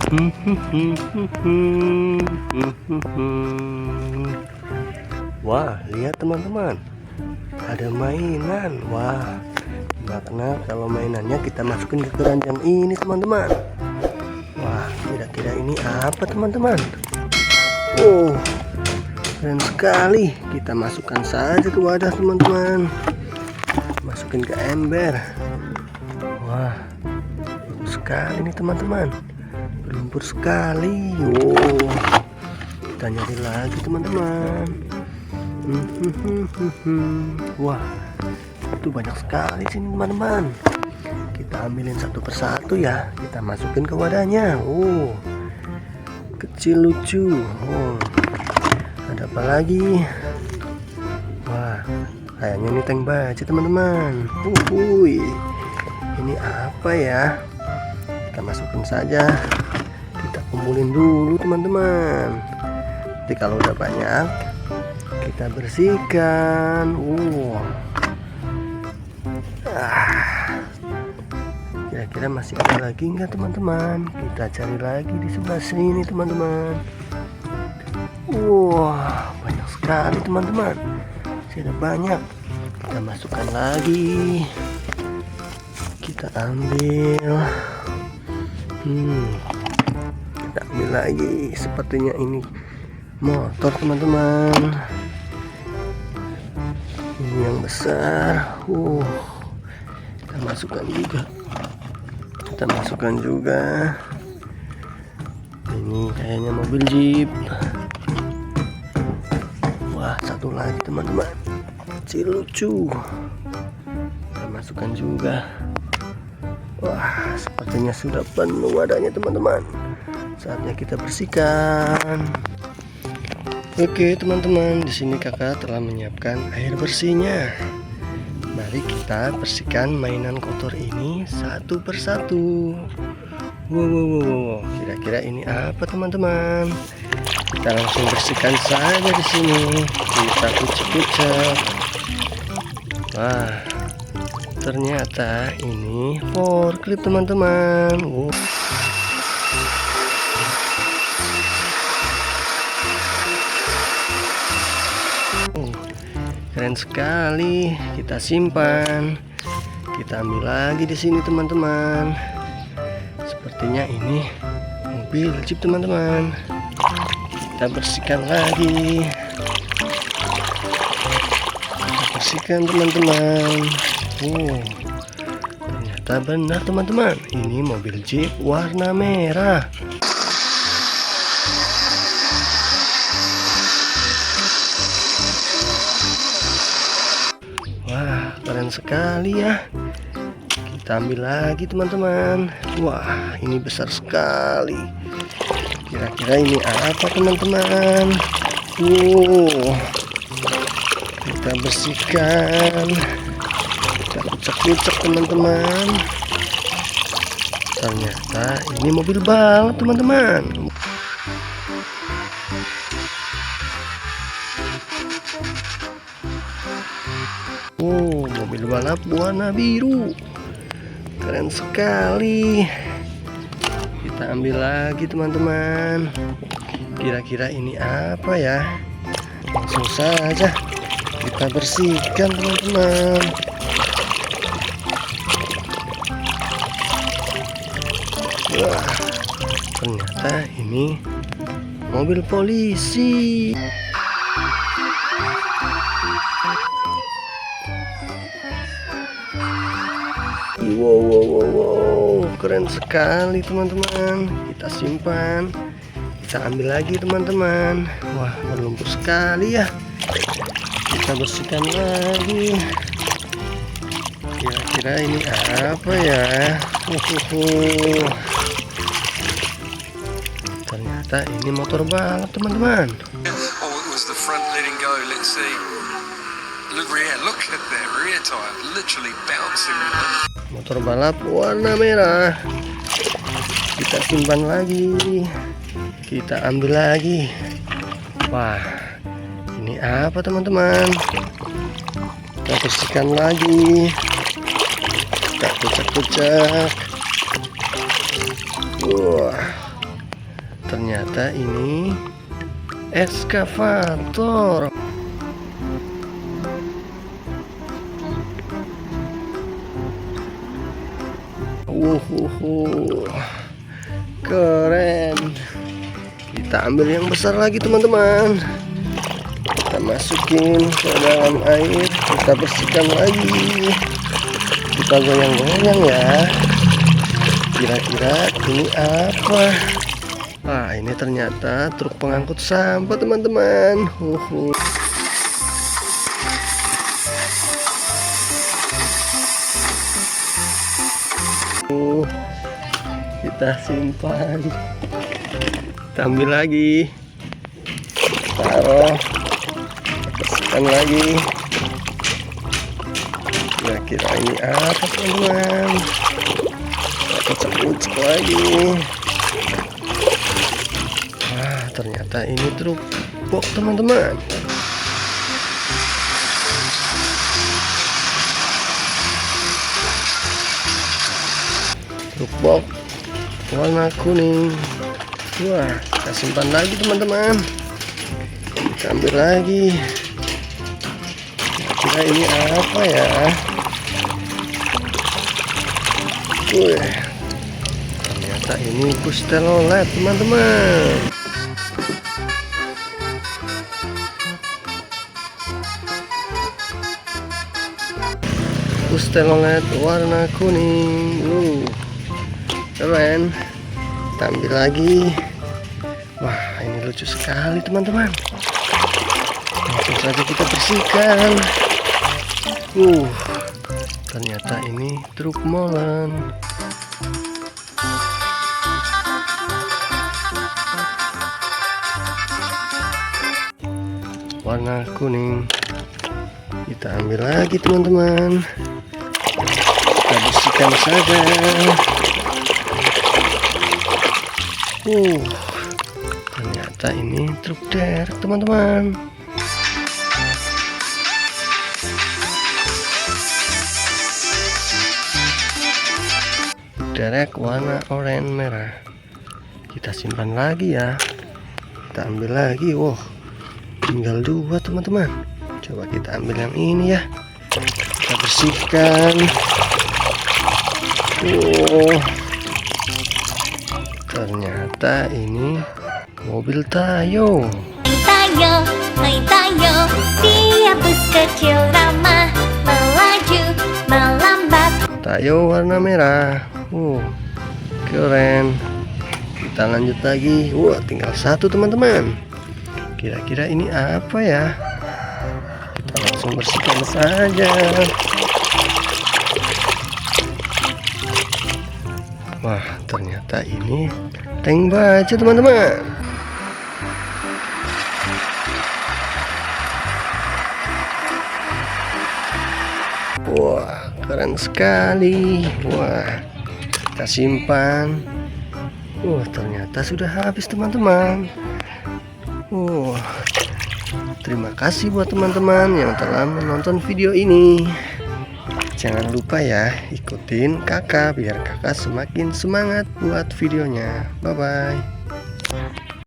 Wah, lihat teman-teman, ada mainan. Wah, karena kalau mainannya kita masukin ke keranjang ini teman-teman. Wah, kira-kira ini apa teman-teman? Oh, keren sekali. Kita masukkan saja ke wadah teman-teman. Masukin ke ember. Wah, bagus sekali nih teman-teman. Berlumpur sekali. Oh, kita nyari lagi teman-teman. Wah, itu banyak sekali sini teman-teman. Kita ambilin satu persatu ya. Kita masukin ke wadahnya. Oh, kecil lucu. Oh, ada apa lagi? Wah, kayaknya ini tank baja teman-teman. Ini apa ya? Kita masukin saja. Kita kumpulin dulu teman-teman. Nanti kalau udah banyak kita bersihkan. Kira-kira masih ada lagi nggak teman-teman? Kita cari lagi di sebelah sini teman-teman. Wah, banyak sekali teman-teman. Masih ada banyak. Kita masukkan lagi. Kita ambil. Kita ambil lagi. Sepertinya ini motor teman-teman. Ini yang besar. Kita masukkan juga. Kita masukkan juga. Ini kayaknya mobil jeep. Wah, satu lagi teman-teman, kecil lucu. Kita masukkan juga. Wah, sepertinya sudah penuh wadahnya teman-teman. Saatnya kita bersihkan. Oke teman-teman, di sini kakak telah menyiapkan air bersihnya. Mari kita bersihkan mainan kotor ini satu persatu. Wow, kira-kira ini apa teman-teman? Kita langsung bersihkan saja di sini. Kita kucek-kucek. Wah, ternyata ini forklift teman-teman. Keren sekali. Kita simpan. Kita ambil lagi di sini teman-teman. Sepertinya ini mobil jeep teman-teman. Kita bersihkan lagi. Kita bersihkan teman-teman. Ternyata benar teman-teman. Ini mobil jeep warna merah. Wah, keren sekali ya. Kita ambil lagi teman-teman. Wah, ini besar sekali. Kira-kira ini apa teman-teman? Kita bersihkan. Kita kucek-kucek teman-teman. Ternyata ini mobil balap teman-teman. Mobil balap warna biru. Keren sekali. Kita ambil lagi teman-teman. Kira-kira ini apa ya? Langsung saja kita bersihkan teman-teman. Wah, ternyata ini mobil polisi. Wow, keren sekali teman-teman. Kita simpan. Kita ambil lagi teman-teman. Wah, berlumpur sekali ya. Kita bersihkan lagi. Kira-kira ini apa ya? Ternyata ini motor balap teman-teman. Motor balap warna merah. Kita simpan lagi. Kita ambil lagi. Wah, ini apa teman-teman? Kita bersihkan lagi. Kita kucek-kucek. Wah, ternyata ini ekskavator. Keren. Kita ambil yang besar lagi teman-teman. Kita masukin ke dalam air, kita bersihkan lagi, kita goyang-goyang ya. Kira-kira ini apa? Ah, ini ternyata truk pengangkut sampah teman-teman. Kita simpan, kita ambil lagi, taruh, bersihkan lagi. Kira-kira ini apa teman-teman? Ucek-ucek lagi. Wah, ternyata ini truk box teman-teman. Truk box warna kuning. Wah, kita simpan lagi teman-teman. Kita ambil lagi. Kira-kira ini apa ya? Ternyata ini bus telolet teman-teman. Bus telolet warna kuning. Keren. Kita ambil lagi. Wah, ini lucu sekali teman-teman. Langsung saja kita bersihkan. Ternyata ini truk molen. Warna kuning. Kita ambil lagi teman-teman. Kita bersihkan saja. Ternyata ini truk derek teman-teman. Derek warna oranye merah. Kita simpan lagi ya. Kita ambil lagi. Wow, tinggal 2 teman-teman. Coba kita ambil yang ini ya. Kita bersihkan. Ternyata ini mobil Tayo. Tayo, hai Tayo, dia bus kecil ramah, melaju, melambat. Tayo warna merah. Keren. Kita lanjut lagi. Wah, tinggal 1 teman-teman. Kira-kira ini apa ya? Kita langsung bersihkan saja. Wah, ternyata ini tank baja teman-teman. Wah, keren sekali. Wah, kita simpan. Ternyata sudah habis teman-teman. Terima kasih buat teman-teman yang telah menonton video ini. Jangan lupa ya, ikutin kakak biar kakak semakin semangat buat videonya. Bye bye.